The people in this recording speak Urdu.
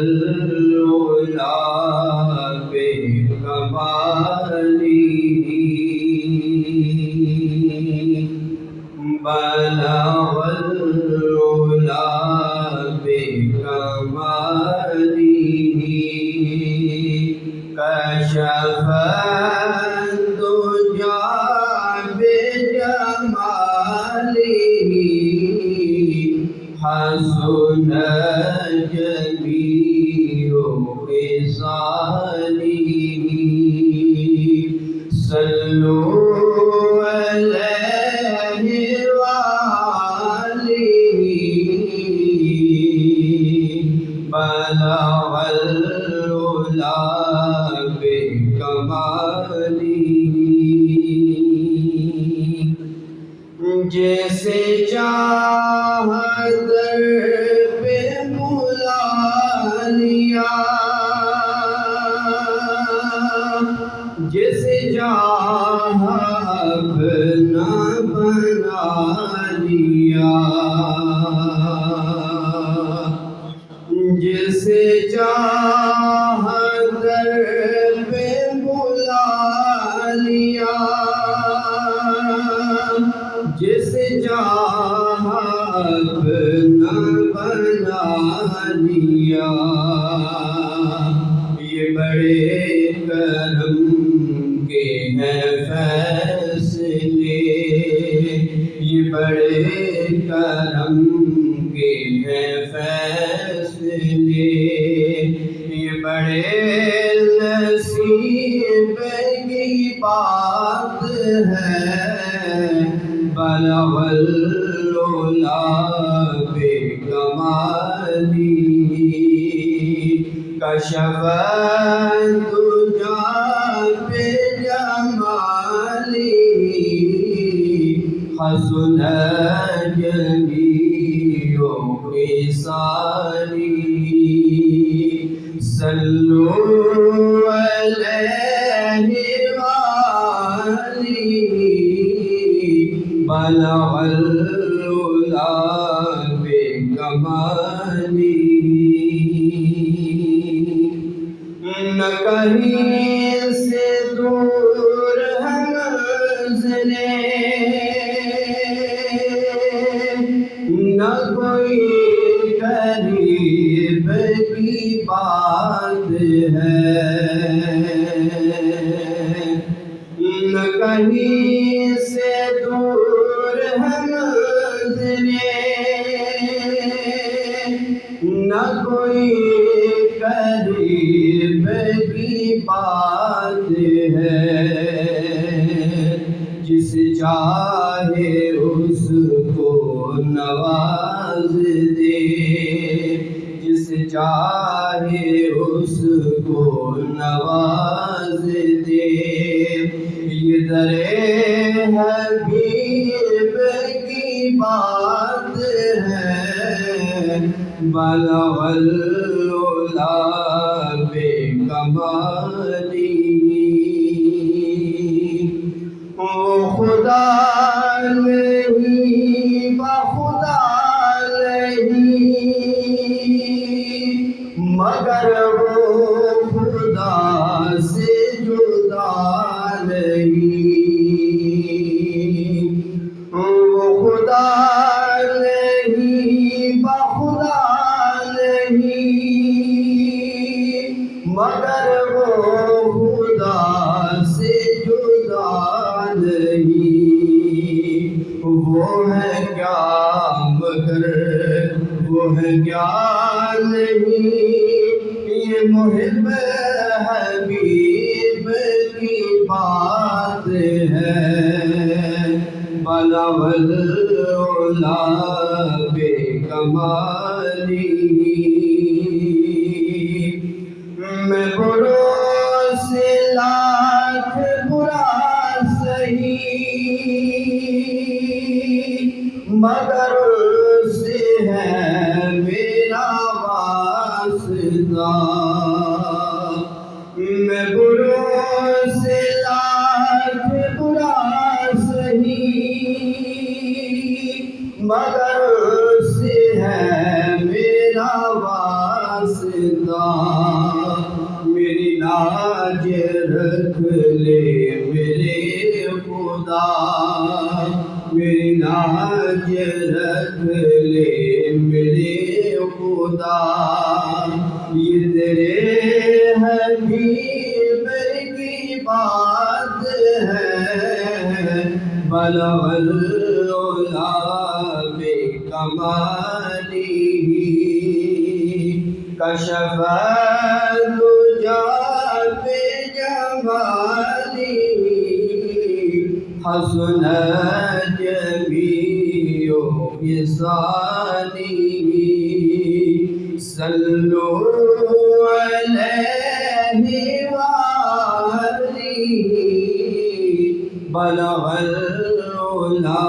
العلا بکمالی بلغ العلا بکمالی کشف الدجى بجماله حسن جميع خصاله صلوا عليه وآله بلغ العلا بکماله جیسے چاہا در پہ بلا لیا جیسے چاہا اپنا بنا لیا جیسے چاہا در پہ بلا لیا جیسے چاہا اپنا بنا لیا یہ بڑے کرم کے ہیں فیصلے یہ بڑے کرم کے ہیں فیصلے یہ بڑے نصیب کی بات ہے بلغ العلا بکمالی کشف الدجى بجمالی حسن جميع خصاله صلوا عليه وآله بلغ العلا بکمالی نہ کہیں سے دور ہے منزلیں نہ کوئی قریب کی بات ہے نہ کہیں سے دور ہے منزلیں نہ کوئی قریب کی بات ہے جس چاہے اس کو نواز دے جس چاہے اس کو نواز دے یہ در حبیب کی بات ہے بلغ العلا بکمالی وہ خدا نہیں بخدا نہیں مگر وہ خدا سے جدا نہیں وہ خدا نہیں بخدا نہیں مگر وہ خدا سے جدا نہیں وہ ہے کیا مگر وہ ہے کیا نہیں یہ محب حبیب کی بات ہے بلغ العلا بکمالی میں بروں سے لاکھ برا سہی مگر سے ہے میرا واسطہ میں بروں سے لاکھ برا سہی مگر سے ہے میرا واسطہ واسطہ میری لاج رکھ لے میرے خدا میری لاج رکھ لے میرے خدا یہ تیرے حبیب کی بات ہے بلغ العلا بکمالہ کشف الدجى بجمالہ حسنت جمیع خصالہ صلوا علیہ وآلہ بلغ العلا